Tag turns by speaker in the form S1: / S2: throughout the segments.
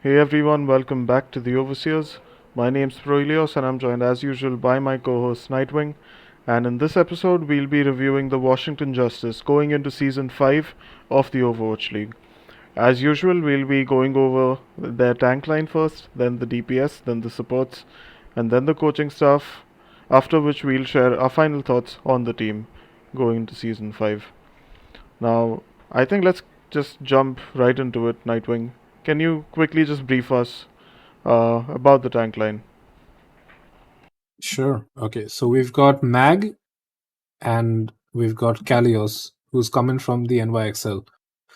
S1: Hey everyone, welcome back to the Overseers. My name's Kalios and I'm joined as usual by my co-host Nightwing. And in this episode, we'll be reviewing the Washington Justice going into season 5 of the Overwatch League. As usual, we'll be going over their tank line first, then the DPS, then the supports, and then the coaching staff, after which we'll share our final thoughts on the team going into season 5. Now, I think let's just jump right into it, Nightwing. Can you quickly just brief us about the tank line?
S2: Sure. Okay. So we've got Mag and we've got Kalios, who's coming from the NYXL.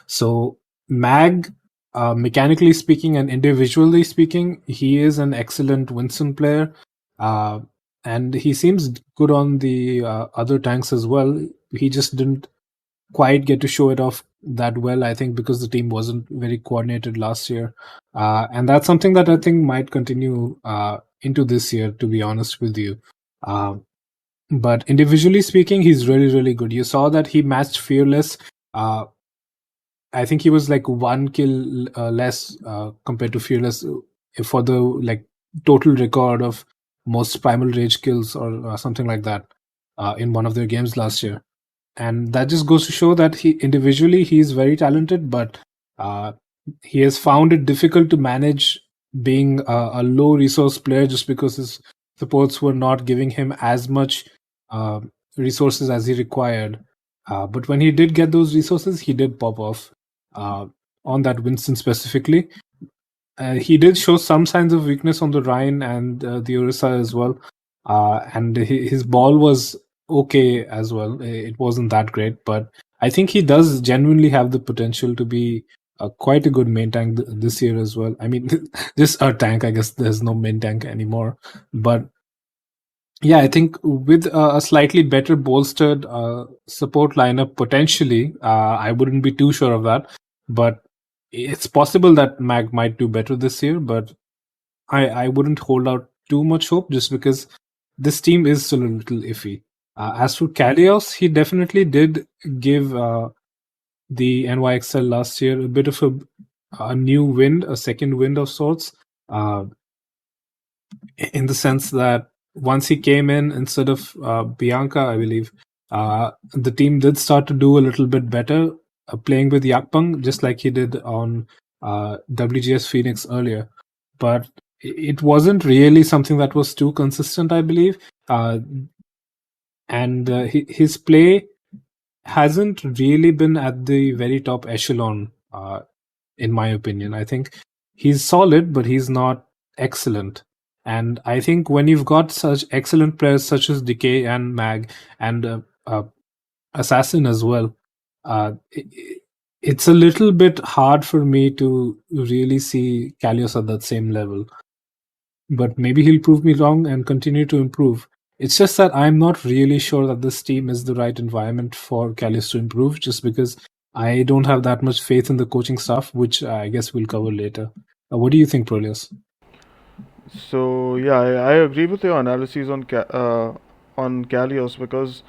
S2: So Mag, mechanically speaking and individually speaking, he is an excellent Winston player. Uh, and he seems good on the other tanks as well. He just didn't quite get to show it off that well, I think, because the team wasn't very coordinated last year. And that's something that I think might continue into this year, to be honest with you. Um, but individually speaking, he's really, really good. You saw that he matched Fearless. Uh, I think he was like one kill less compared to Fearless for the like total record of most Primal Rage kills or something like that in one of their games last year. And that just goes to show that he individually he's very talented, but uh, he has found it difficult to manage being a low resource player just because his supports were not giving him as much uh, resources as he required. But when he did get those resources, he did pop off uh, on that Winston specifically. He did show some signs of weakness on the Rhine and the Orisa as well. And his ball was okay as well. It wasn't that great, but I think he does genuinely have the potential to be quite a good main tank this year as well. I mean, just a tank. I guess there's no main tank anymore, but yeah, I think with a slightly better bolstered support lineup, potentially, I wouldn't be too sure of that. But it's possible that Mag might do better this year, but I wouldn't hold out too much hope just because this team is still a little iffy. As for Kalios, he definitely did give the NYXL last year a bit of a new wind, a second wind of sorts. Uh, in the sense that once he came in instead of Bianca, I believe, the team did start to do a little bit better, playing with Yakpang, just like he did on WGS Phoenix earlier. But it wasn't really something that was too consistent, I believe. And his play hasn't really been at the very top echelon, in my opinion. I think he's solid, but he's not excellent. And I think when you've got such excellent players such as Decay and Mag and Assassin as well, it's a little bit hard for me to really see Kalios at that same level. But maybe he'll prove me wrong and continue to improve. It's just that I'm not really sure that this team is the right environment for Kalios to improve, just because I don't have that much faith in the coaching staff, which I guess we'll cover later. What do you think, Prolius?
S1: So yeah, I agree with your analysis on Kalios because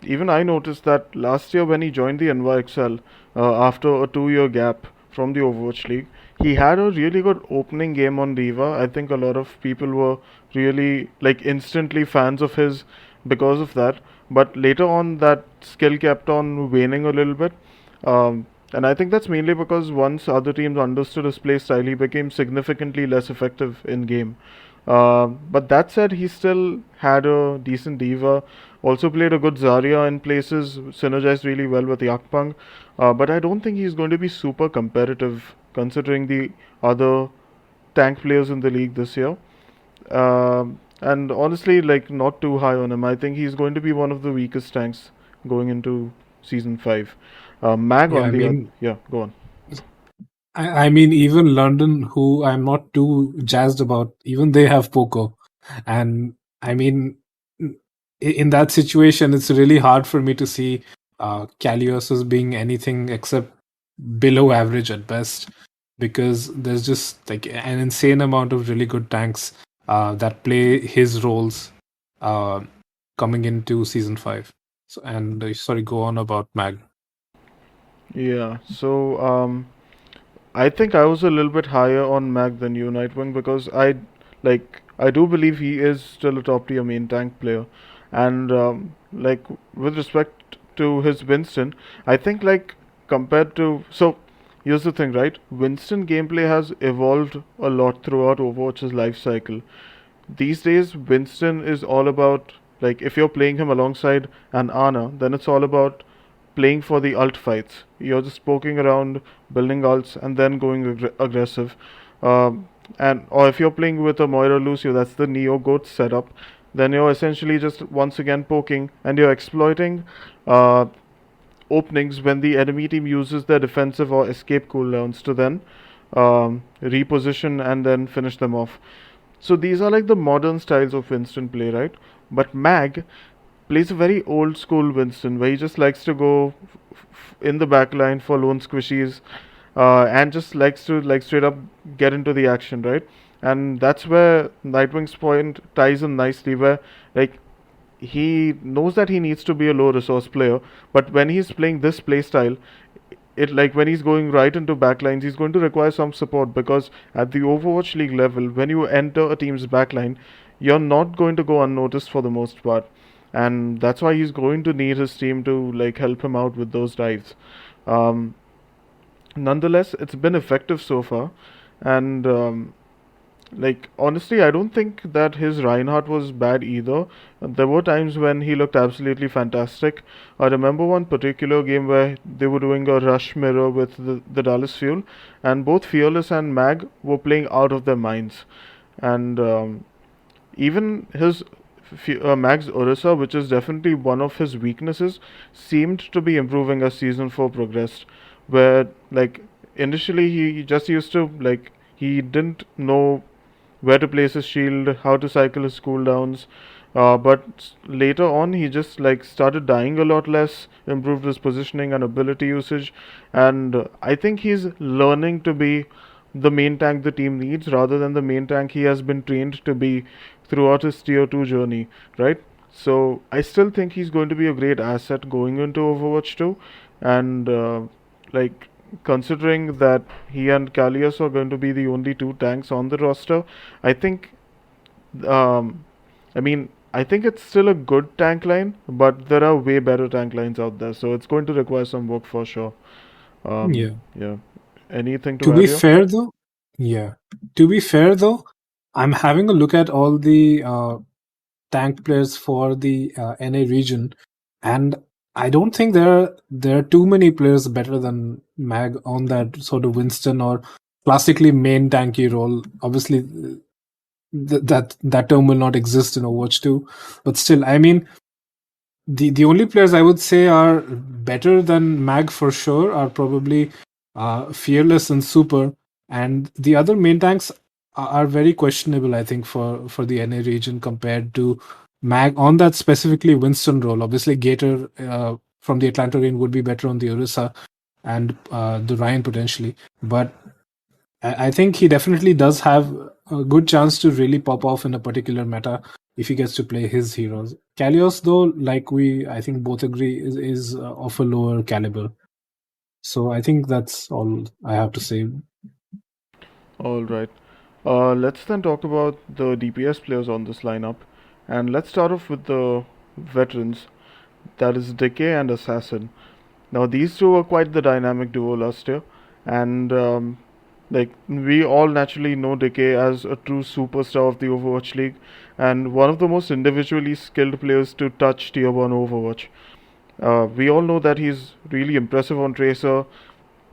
S1: even I noticed that last year when he joined the NYXL after a 2 year gap from the Overwatch League, he had a really good opening game on Diva. I think a lot of people were really like instantly fans of his because of that. But later on, that skill kept on waning a little bit. And I think that's mainly because once other teams understood his play style, he became significantly less effective in game. But that said, he still had a decent diva. Also played a good Zarya in places, synergized really well with Yakpang. But I don't think he's going to be super competitive considering the other tank players in the league this year. And honestly, like not too high on him. I think he's going to be one of the weakest tanks going into season 5. Mag
S2: Yeah,
S1: on the other, yeah, go on.
S2: I mean, even London, who I'm not too jazzed about, even they have Poco, and I mean, in that situation, it's really hard for me to see Kalios as being anything except below average at best, because there's just like an insane amount of really good tanks that play his roles uh, coming into season 5. So, and sorry, go on about Mag.
S1: Yeah, so I think I was a little bit higher on Mag than you, Nightwing, because I do believe he is still a top tier main tank player, and with respect to his Winston, I think compared to here's the thing, right? Winston gameplay has evolved a lot throughout Overwatch's life cycle. These days, Winston is all about if you're playing him alongside an Ana, then it's all about playing for the ult fights. You're just poking around, building ults, and then going aggressive. And or if you're playing with a Moira Lucio, that's the Neo Goat setup. Then you're essentially just once again poking, and you're exploiting uh, openings when the enemy team uses their defensive or escape cooldowns to then reposition and then finish them off. So these are like the modern styles of Winston play, right? But Mag plays a very old school Winston where he just likes to go in the back line for lone squishies and just likes to straight up get into the action, right? And that's where Nightwing's point ties in nicely, where like he knows that he needs to be a low resource player, but when he's playing this play style, it like when he's going right into backlines, he's going to require some support because at the Overwatch League level, when you enter a team's backline, you're not going to go unnoticed for the most part, and that's why he's going to need his team to help him out with those dives. Um, Nonetheless, it's been effective so far, and honestly, I don't think that his Reinhardt was bad either. There were times when he looked absolutely fantastic. I remember one particular game where they were doing a rush mirror with the Dallas Fuel, and both Fearless and Mag were playing out of their minds. And even his Mag's Orisa, which is definitely one of his weaknesses, seemed to be improving as season 4 progressed. Where initially he just used to he didn't know where to place his shield, how to cycle his cooldowns. But later on, he just started dying a lot less, improved his positioning and ability usage, and I think he's learning to be the main tank the team needs rather than the main tank he has been trained to be throughout his tier 2 journey, right? So I still think he's going to be a great asset going into Overwatch 2, and like considering that he and Kalios are going to be the only two tanks on the roster, I think um, I think it's still a good tank line, but there are way better tank lines out there, so it's going to require some work for sure.
S2: Yeah.
S1: Yeah. Anything
S2: To
S1: to
S2: be
S1: add here?
S2: fair though, yeah. To be fair though, I'm having a look at all the tank players for the NA region, and I don't think there are too many players better than Mag on that sort of Winston or classically main tanky role. Obviously, that term will not exist in Overwatch 2, but still, I mean, the only players I would say are better than Mag for sure are probably Fearless and Super, and the other main tanks are very questionable. I think for the NA region compared to Mag on that specifically Winston role. Obviously, Gator from the Atlanta region would be better on the Orisa and the Ryan potentially, but I think he definitely does have a good chance to really pop off in a particular meta if he gets to play his heroes. Kalios, though, like I think both agree, is of a lower caliber. So I think that's all I have to say.
S1: All right. Let's then talk about the DPS players on this lineup, and let's start off with the veterans. That is Decay and Assassin. Now these two were quite the dynamic duo last year, and we all naturally know Decay as a true superstar of the Overwatch League, and one of the most individually skilled players to touch Tier 1 Overwatch. We all know that he's really impressive on Tracer,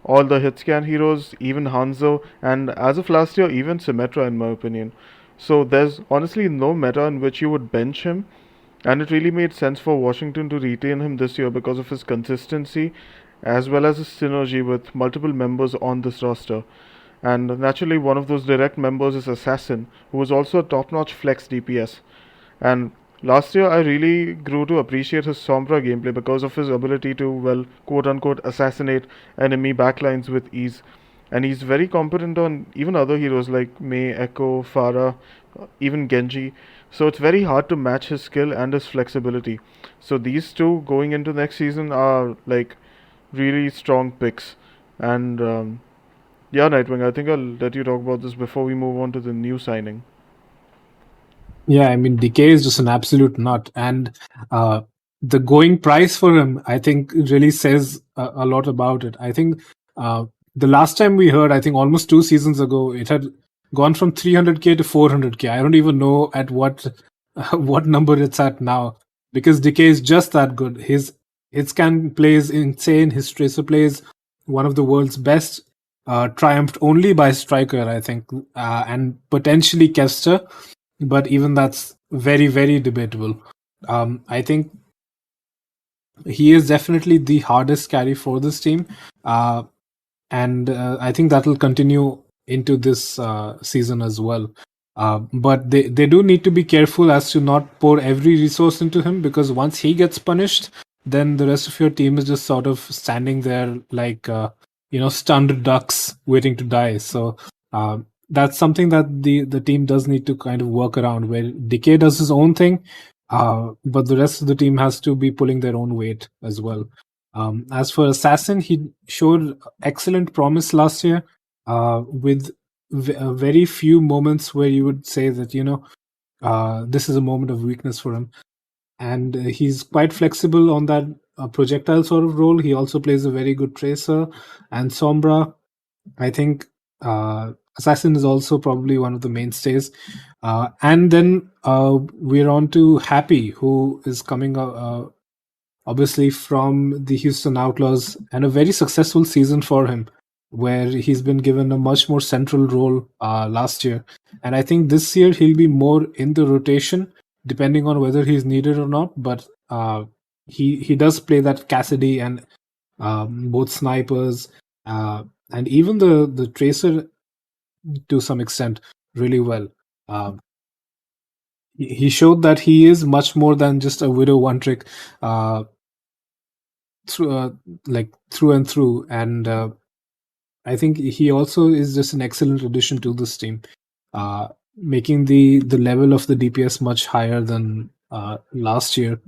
S1: all the hit scan heroes, even Hanzo, and as of last year, even Symmetra, in my opinion. So there's honestly no meta in which you would bench him, and it really made sense for Washington to retain him this year because of his consistency as well as his synergy with multiple members on this roster. And naturally, one of those direct members is Assassin, who is also a top notch flex DPS. And last year, I really grew to appreciate his Sombra gameplay because of his ability to, well, quote unquote, assassinate enemy backlines with ease. And he's very competent on even other heroes like Mei, Echo, Pharah, even Genji. So it's very hard to match his skill and his flexibility. So these two going into next season are really strong picks. And Yeah, Nightwing, I think I'll let you talk about this before we move on to the new signing.
S2: Yeah, I mean, Decay is just an absolute nut, and uh, the going price for him, I think, really says a lot about it. I think uh, the last time we heard, I think almost 2 seasons ago, it had gone from 300k to 400k. I don't even know at what what number it's at now, because Decay is just that good. His scan plays insane. His tracer plays one of the world's best. Triumphed only by Striker, I think, and potentially Kester, but even that's very, very debatable. I think he is definitely the hardest carry for this team, uh, and I think that will continue into this season as well. But they do need to be careful as to not pour every resource into him, because once he gets punished, then the rest of your team is just sort of standing there like stunned ducks waiting to die. So that's something that the team does need to kind of work around, where Decay does his own thing, but the rest of the team has to be pulling their own weight as well. As for Assassin, he showed excellent promise last year, with very few moments where you would say that this is a moment of weakness for him, and he's quite flexible on that projectile sort of role. He also plays a very good tracer and Sombra. I think Assassin is also probably one of the mainstays. And then we're on to Happy, who is coming obviously from the Houston Outlaws, and a very successful season for him, where he's been given a much more central role last year. And I think this year he'll be more in the rotation, depending on whether he's needed or not. But he does play that Cassidy and both snipers, and even the tracer to some extent really well. Um, he showed that he is much more than just a widow one trick. Through like through and through, and I think he also is just an excellent addition to this team, making the level of the DPS much higher than last year,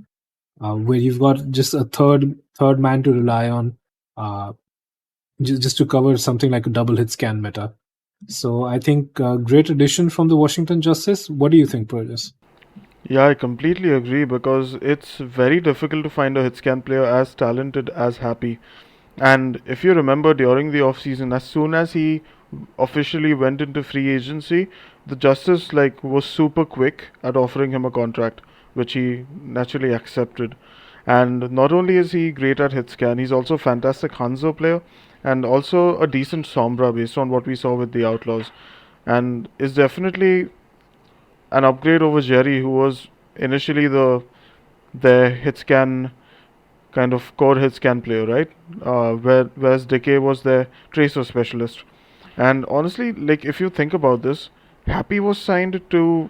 S2: where you've got just a third man to rely on, uh, just to cover something like a double hit scan meta. So I think great addition from the Washington Justice. What do you think, Projas?
S1: Yeah, I completely agree because it's very difficult to find a hitscan player as talented as Happy. And if you remember during the off season, as soon as he officially went into free agency, the Justice like was super quick at offering him a contract, which he naturally accepted. And not only is he great at hit scan, he's also a fantastic Hanzo player and also a decent Sombra based on what we saw with the Outlaws. And is definitely an upgrade over Jerry, who was initially the hit scan kind of core hit scan player, right? Whereas Decay was their tracer specialist. And honestly, like if you think about this, Happy was signed to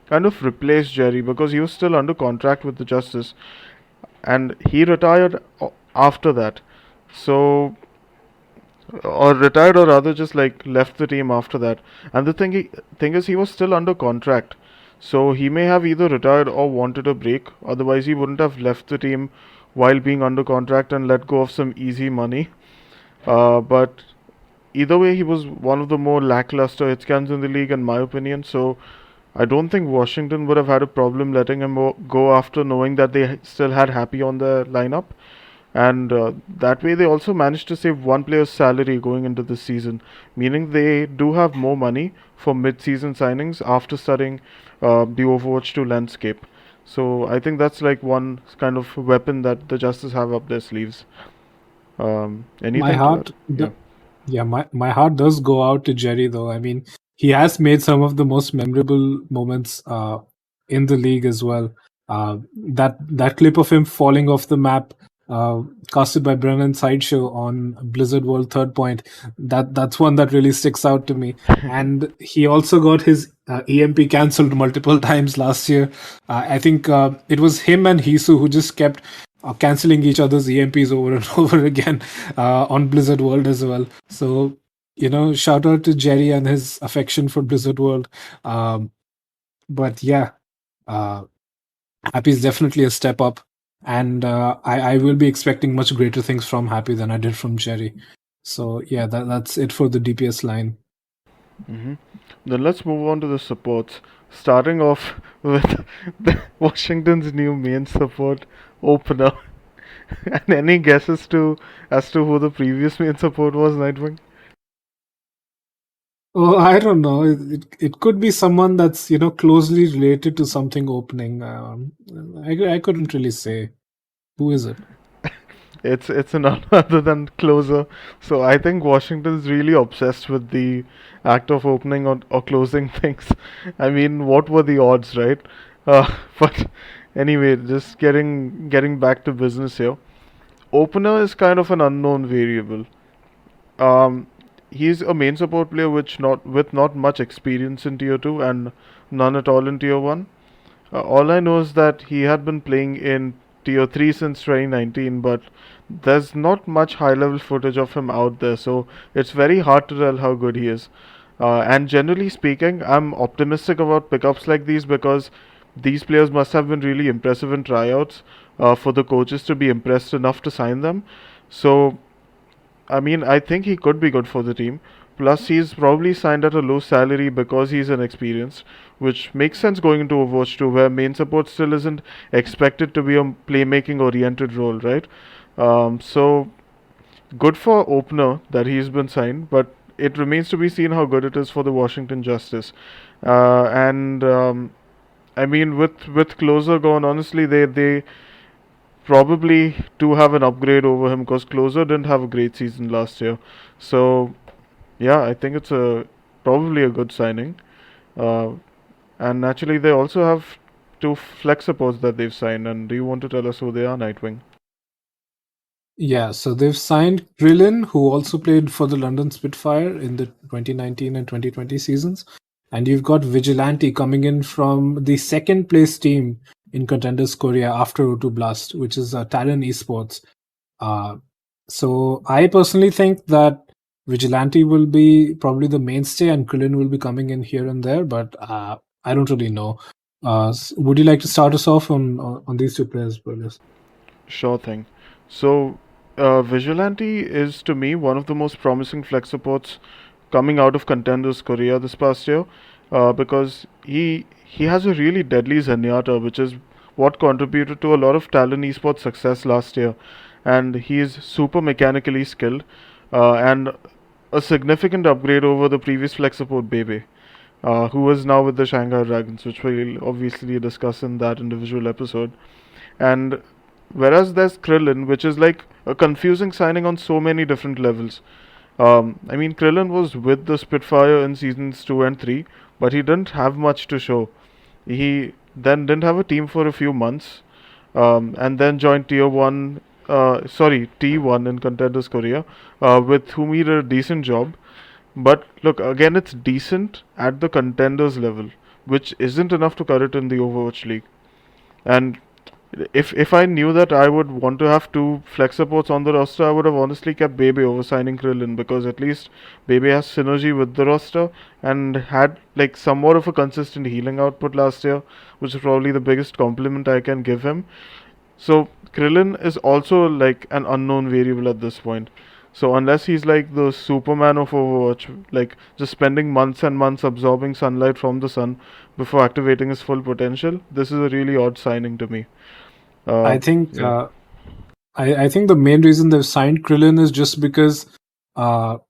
S1: kind of replace Jerry because he was still under contract with the Justice, and he retired after that. So, or retired, or rather, just like left the team after that. And the thing is, he was still under contract, so he may have either retired or wanted a break. Otherwise, he wouldn't have left the team while being under contract and let go of some easy money. But either way, he was one of the more lackluster hit scans in the league, in my opinion. So I don't think Washington would have had a problem letting him go after knowing that they still had Happy on the lineup. And that way, they also managed to save one player's salary going into this season, meaning they do have more money for mid-season signings after studying the Overwatch 2 landscape. So I think that's like one kind of weapon that the Justice have up their sleeves.
S2: My
S1: Anything to add?
S2: heart,
S1: Yeah.
S2: yeah, my heart does go out to Jerry, though. I mean, he has made some of the most memorable moments in the league as well. That clip of him falling off the map, uh, casted by Brennan Sideshow on Blizzard World Third Point, that's one that really sticks out to me. And he also got his EMP cancelled multiple times last year. I think it was him and Hisu who just kept canceling each other's EMPs over and over again on Blizzard World as well. So, shout out to Jerry and his affection for Blizzard World. Um, but yeah, uh, Happy is definitely a step up. And I will be expecting much greater things from Happy than I did from Jerry. So yeah, that's it for the DPS line.
S1: Hmm. Then let's move on to the supports. Starting off with Washington's new main support opener. And any guesses to as to who the previous main support was, Nightwing?
S2: Oh, I don't know. It could be someone that's closely related to something opening. I couldn't really say who is it.
S1: It's none other than closer. So I think Washington's really obsessed with the act of opening or closing things. I mean, what were the odds, right? But anyway, just getting back to business here. Opener is kind of an unknown variable. Um, he's a main support player which not with not much experience in tier two and none at all in tier one. All I know is that he had been playing in tier 3 since 2019, but there's not much high level footage of him out there, so it's very hard to tell how good he is. And generally speaking, I'm optimistic about pickups like these because these players must have been really impressive in tryouts for the coaches to be impressed enough to sign them. So I mean, I think he could be good for the team. Plus, he's probably signed at a low salary because he's inexperienced, which makes sense going into Overwatch 2, where main support still isn't expected to be a playmaking oriented role, right? So, good for opener that he's been signed, but it remains to be seen how good it is for the Washington Justice. And I mean, with closer gone, honestly, they probably do have an upgrade over him because Closer didn't have a great season last year. So yeah, I think it's a probably a good signing. Uh, and naturally, they also have two flex supports that they've signed. And do you want to tell us who they are, Nightwing?
S2: Yeah, so they've signed Krillin, who also played for the London Spitfire in the 2019 and 2020 seasons. And you've got Vigilante coming in from the second place team in Contenders Korea after O2 Blast, which is Talon Esports. Uh, so I personally think that Vigilante will be probably the mainstay and Krillin will be coming in here and there, but I don't really know. Would you like to start us off on these two players, brothers?
S1: Sure thing. So, Vigilante is to me one of the most promising flex supports coming out of Contenders Korea this past year, because he has a really deadly Zenyatta, which is what contributed to a lot of Talon esports success last year, and he is super mechanically skilled, and a significant upgrade over the previous flex support Bebe, who is now with the Shanghai Dragons, which we'll obviously discuss in that individual episode. And whereas there's Krillin, which is like a confusing signing on so many different levels. I mean, Krillin was with the Spitfire in seasons 2 and 3, but he didn't have much to show. He then didn't have a team for a few months, and then joined T1 in Contenders Korea, with whom he did a decent job. But look, again, it's decent at the Contenders level, which isn't enough to cut it in the Overwatch League. And if I knew that I would want to have two flex supports on the roster, I would have honestly kept Bebe over signing Krillin because at least Bebe has synergy with the roster and had like somewhat of a consistent healing output last year, which is probably the biggest compliment I can give him. So Krillin is also like an unknown variable at this point. So unless he's like the Superman of Overwatch, like just spending months and months absorbing sunlight from the sun before activating his full potential, this is a really odd signing to me.
S2: I
S1: Uh,
S2: think
S1: yeah.
S2: I think the main reason they've signed Krillin is just because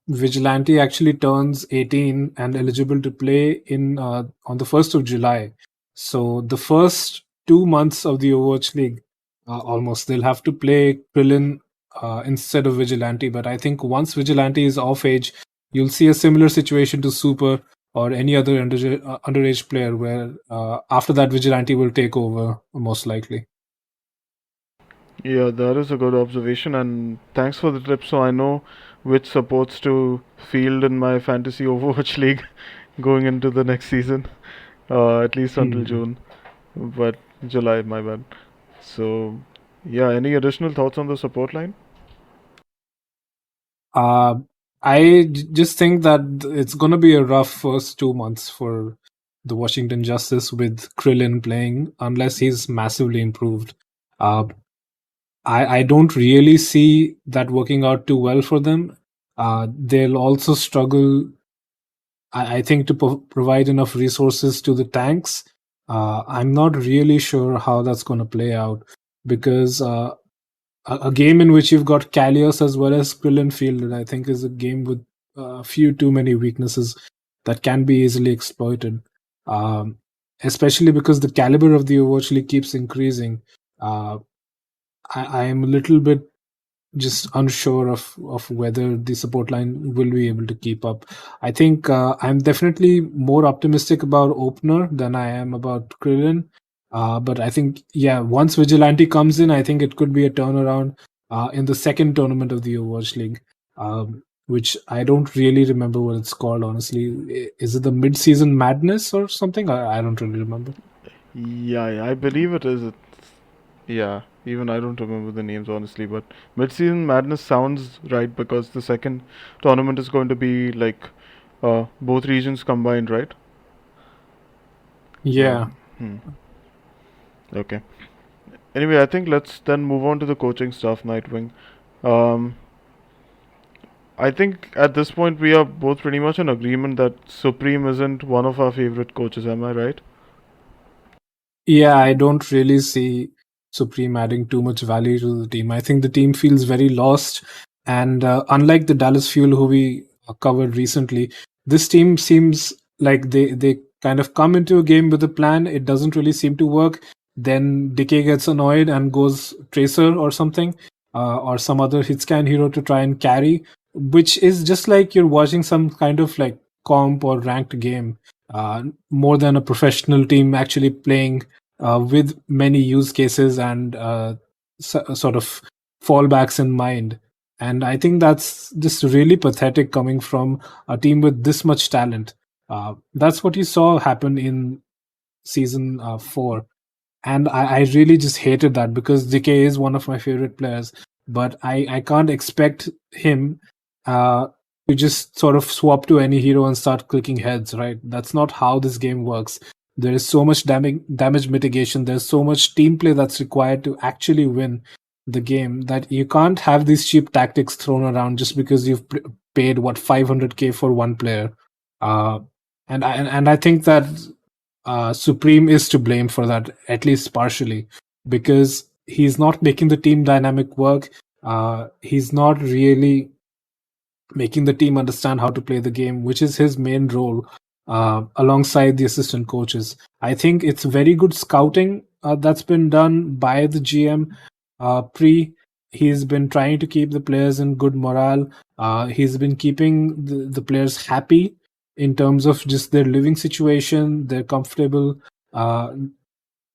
S2: Vigilante actually turns 18 and eligible to play in on the 1st of July. So the first 2 months of the Overwatch League, almost they'll have to play Krillin instead of Vigilante. But I think once Vigilante is off age, you'll see a similar situation to Super or any other underage player, where after that Vigilante will take over most likely.
S1: Yeah, that is a good observation, and thanks for the tip. So I know which supports to field in my fantasy Overwatch League going into the next season, at least until
S2: Hmm.
S1: June, but July, my bad. So, yeah, any additional thoughts on the support line?
S2: Uh, just think that it's going to be a rough first 2 months for the Washington Justice with Krillin playing, unless he's massively improved. Uh, I don't really see that working out too well for them. They'll also struggle, I think, to provide enough resources to the tanks. I'm not really sure how that's going to play out because a game in which you've got Kalios as well as Krillin fielded, I think, is a game with a few too many weaknesses that can be easily exploited. Um, Especially because the caliber of the Overwatch League keeps increasing. Uh, I am a little bit just unsure of whether the support line will be able to keep up. I think I'm definitely more optimistic about opener than I am about Krillin. But I think, yeah, once Vigilante comes in, I think it could be a turnaround in the second tournament of the Overwatch League, which I don't really remember what it's called, honestly. Is it the Mid-Season Madness or something? I don't really remember.
S1: Yeah, I believe it is. Yeah, even I don't remember the names honestly, but Mid-Season Madness sounds right because the second tournament is going to be like both regions combined, right? Yeah.
S2: Yeah.
S1: Hmm. Okay. Anyway, I think let's then move on to the coaching stuff, Nightwing. Um, I think at this point we are both pretty much in agreement that Supreme isn't one of our favorite coaches, am I right?
S2: Yeah, I don't really see Supreme adding too much value to the team. I think the team feels very lost. And unlike the Dallas Fuel, who we covered recently, this team seems like they kind of come into a game with a plan. It doesn't really seem to work. Then Decay gets annoyed and goes Tracer or something, or some other hitscan hero to try and carry, which is just like you're watching some kind of like comp or ranked game, more than a professional team actually playing with many use cases and sort of fallbacks in mind. And I think that's just really pathetic coming from a team with this much talent. That's what you saw happen in season 4. And I really just hated that because Decay is one of my favorite players, but I can't expect him uh, to just sort of swap to any hero and start clicking heads, right? That's not how this game works. There is so much damage mitigation. There's so much team play that's required to actually win the game that you can't have these cheap tactics thrown around just because you've paid what 500k for one player. Uh, and I think that Supreme is to blame for that, at least partially, because he's not making the team dynamic work. He's not really making the team understand how to play the game, which is his main role, alongside the assistant coaches. I think it's very good scouting that's been done by the GM pre. He's been trying to keep the players in good morale. He's been keeping the players happy in terms of just their living situation, their comfortable uh,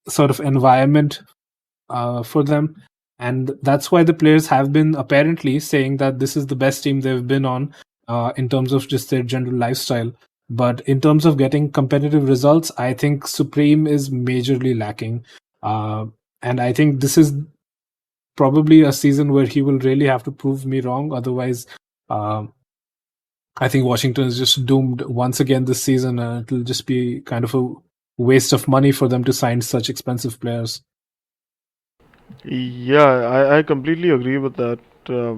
S2: sort of environment for them. And that's why the players have been apparently saying that this is the best team they've been on in terms of just their general lifestyle. But in terms of getting competitive results, I think Supreme is majorly lacking. Uh, and I think this is probably a season where he will really have to prove me wrong. Otherwise, uh, I think Washington is just doomed once again this season, and it'll just be kind of a waste of money for them to sign such expensive players.
S1: Yeah, I completely agree with that.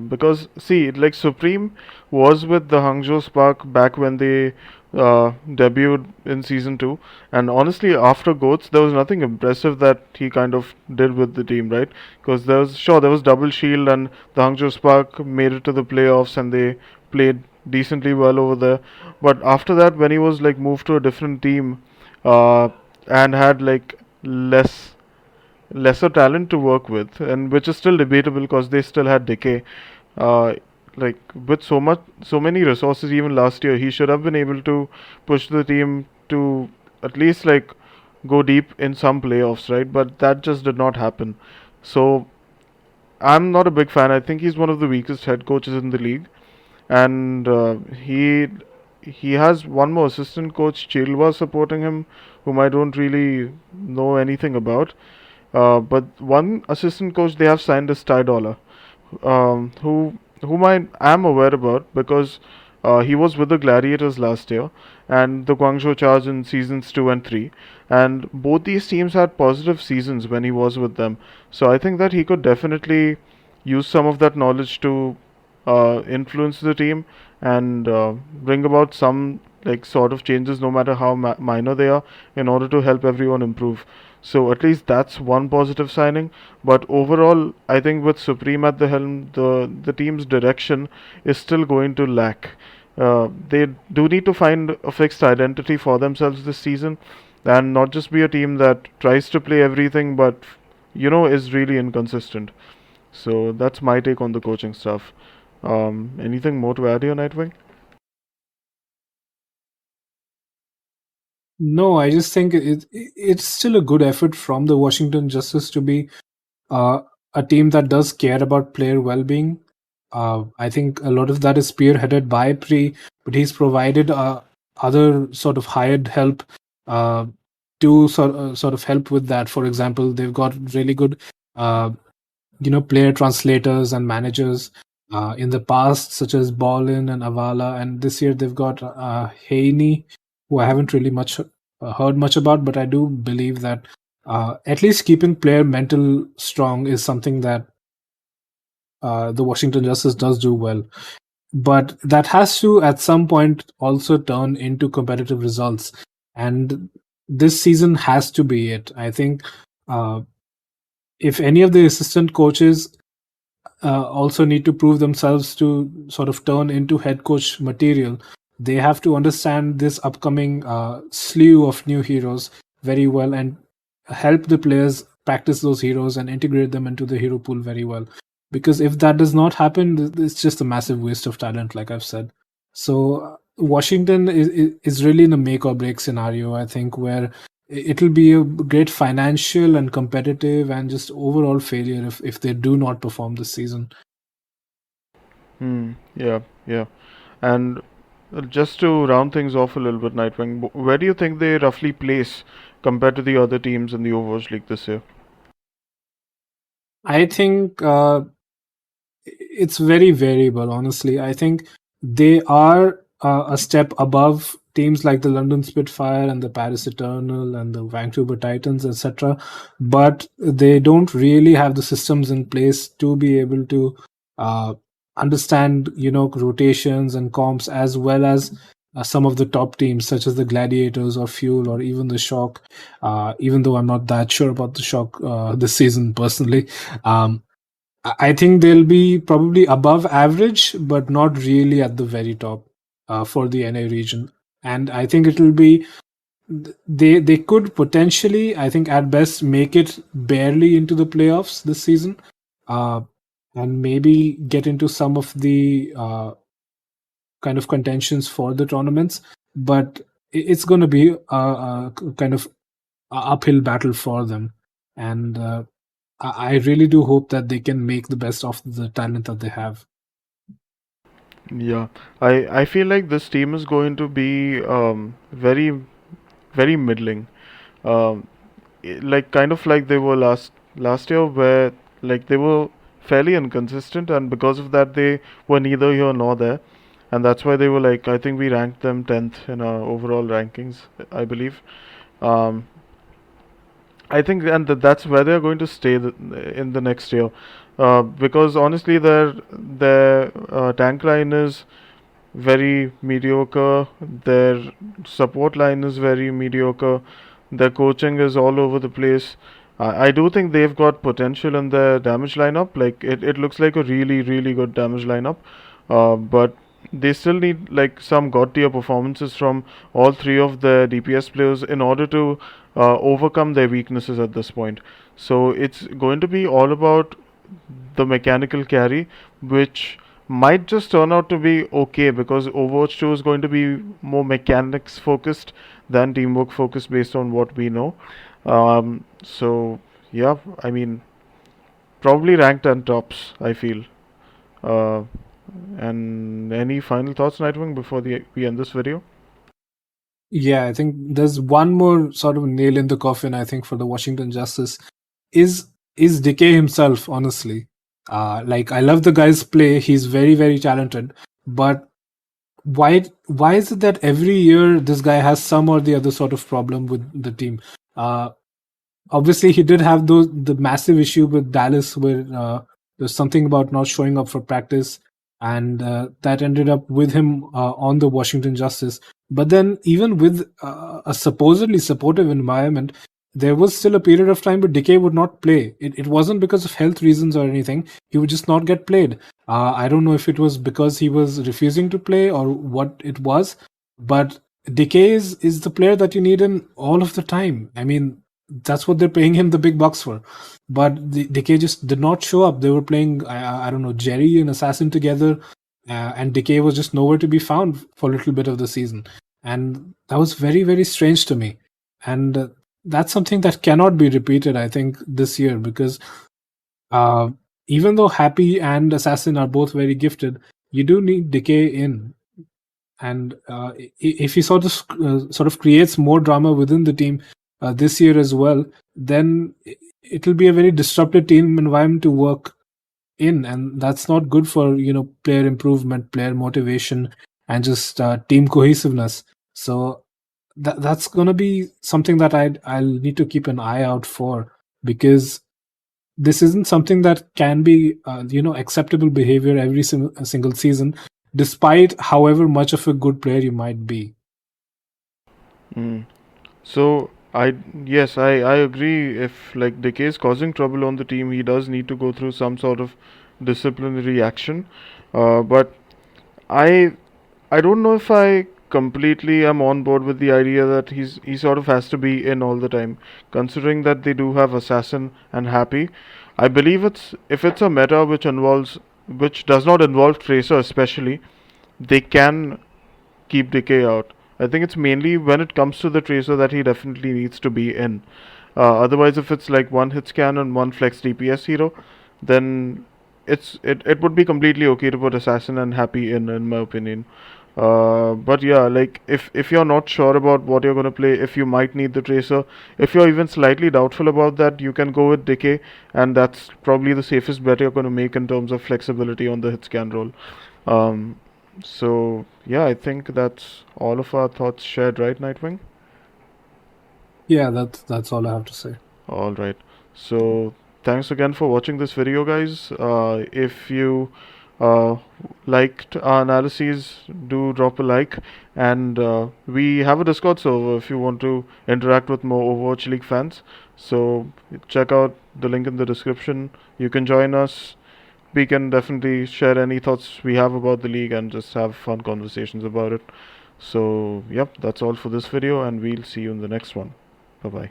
S1: Because, see, like Supreme was with the Hangzhou Spark back when they debuted in season 2. And honestly, after Goats, there was nothing impressive that he kind of did with the team, right? Because there was Double Shield, and the Hangzhou Spark made it to the playoffs and they played decently well over there. But after that, when he was like moved to a different team uh, and had like lesser talent to work with, and which is still debatable because they still had Decay. Uh, like with so many resources, even last year, he should have been able to push the team to at least like go deep in some playoffs, right? But that just did not happen. So I'm not a big fan. I think he's one of the weakest head coaches in the league, and he has one more assistant coach, Chilhwa, supporting him, whom I don't really know anything about. But one assistant coach they have signed is Tydolla, whom I am aware about because he was with the Gladiators last year and the Guangzhou Charge in seasons 2 and 3, and both these teams had positive seasons when he was with them. So I think that he could definitely use some of that knowledge to influence the team and bring about some like sort of changes, no matter how minor they are, in order to help everyone improve. So at least that's one positive signing. But overall, I think with Supreme at the helm, the team's direction is still going to lack. They do need to find a fixed identity for themselves this season, and not just be a team that tries to play everything but is really inconsistent. So that's my take on the coaching stuff. Anything more to add here, Nightwing?
S2: No, I just think it's still a good effort from the Washington Justice to be uh, a team that does care about player well-being. I think a lot of that is spearheaded by Pri, but he's provided other sort of hired help uh, to sort of help with that. For example, they've got really good uh, player translators and managers in the past, such as Ballin and Avala, and this year they've got Haney, who I haven't really much heard much about, but I do believe that at least keeping player mental strong is something that the Washington Justice does do well. But that has to, at some point, also turn into competitive results, and this season has to be it. I think uh, if any of the assistant coaches also need to prove themselves to sort of turn into head coach material, they have to understand this upcoming slew of new heroes very well and help the players practice those heroes and integrate them into the hero pool very well. Because if that does not happen, it's just a massive waste of talent, like I've said. So Washington is really in a make or break scenario, I think, where it'll be a great financial and competitive and just overall failure if they do not perform this season.
S1: Yeah, yeah. And just to round things off a little bit, Nightwing, where do you think they roughly place compared to the other teams in the Overwatch League this year?
S2: I think it's very variable, honestly. I think they are a step above teams like the London Spitfire and the Paris Eternal and the Vancouver Titans, etc. But they don't really have the systems in place to be able to uh, understand, rotations and comps as well as some of the top teams, such as the Gladiators or Fuel or even the Shock. Even though I'm not that sure about the Shock this season personally. I think they'll be probably above average, but not really at the very top for the NA region. And I think it'll be they could potentially, I think at best, make it barely into the playoffs this season, uh, and maybe get into some of the kind of contentions for the tournaments. But it's going to be a kind of a uphill battle for them, and I really do hope that they can make the best of the talent that they have.
S1: Yeah, I feel like this team is going to be very very middling. Um, like kind of like they were last year, where like they were fairly inconsistent, and because of that they were neither here nor there, and that's why they were like, I think we ranked them 10th in our overall rankings, I believe. Um, I think, and that's where they're going to stay in the next year, because honestly, their tank line is very mediocre. Their support line is very mediocre. Their coaching is all over the place. I do think they've got potential in their damage lineup. Like it looks like a really, really good damage lineup. But they still need like some god tier performances from all three of the DPS players in order to overcome their weaknesses at this point. So it's going to be all about the mechanical carry, which might just turn out to be okay because Overwatch 2 is going to be more mechanics focused than teamwork focused based on what we know. So yeah, I mean, probably ranked and tops, I feel. Uh, and any final thoughts, Nightwing, before we end this video?
S2: Yeah, I think there's one more sort of nail in the coffin, I think, for the Washington Justice is Decay himself, honestly. Like I love the guy's play, he's very, very talented, but why is it that every year this guy has some or the other sort of problem with the team? Uh, Obviously he did have the massive issue with Dallas where there's something about not showing up for practice. and that ended up with him on the Washington Justice. But then, even with a supposedly supportive environment, there was still a period of time where Decay would not play. It wasn't because of health reasons or anything. He would just not get played. I don't know if it was because he was refusing to play or what it was, but Decay is the player that you need in all of the time. I mean, that's what they're paying him the big bucks for. But the Decay just did not show up. They were playing, I don't know, Jerry and Assassin together, and Decay was just nowhere to be found for a little bit of the season. And that was very, very strange to me. And that's something that cannot be repeated, I think, this year, because uh, even though Happy and Assassin are both very gifted, you do need Decay in. And if he sort of creates more drama within the team this year as well, then it'll be a very disrupted team environment to work in, and that's not good for player improvement, player motivation, and just team cohesiveness. So that's gonna be something that I'll need to keep an eye out for, because this isn't something that can be acceptable behavior every single season, despite however much of a good player you might be.
S1: Mm. So I agree. If like Decay is causing trouble on the team, he does need to go through some sort of disciplinary action. But I I don't know if I completely am on board with the idea that he sort of has to be in all the time, considering that they do have Assassin and Happy. I believe it's if it's a meta which does not involve Tracer especially, they can keep Decay out. I think it's mainly when it comes to the Tracer that he definitely needs to be in. Otherwise, if it's like one hit scan and one flex DPS hero, then it would be completely okay to put Assassin and Happy in my opinion. But yeah, like if you're not sure about what you're gonna play, if you might need the Tracer, if you're even slightly doubtful about that, you can go with Decay, and that's probably the safest bet you're gonna make in terms of flexibility on the hit scan roll. Um, so yeah, I think that's all of our thoughts shared, right, Nightwing?
S2: Yeah, that's all I have to say.
S1: All right. So thanks again for watching this video, guys. If you uh, liked our analyses, do drop a like. And we have a Discord server if you want to interact with more Overwatch League fans. So check out the link in the description. You can join us. We can definitely share any thoughts we have about the league and just have fun conversations about it. So, yep, that's all for this video, and we'll see you in the next one. Bye bye.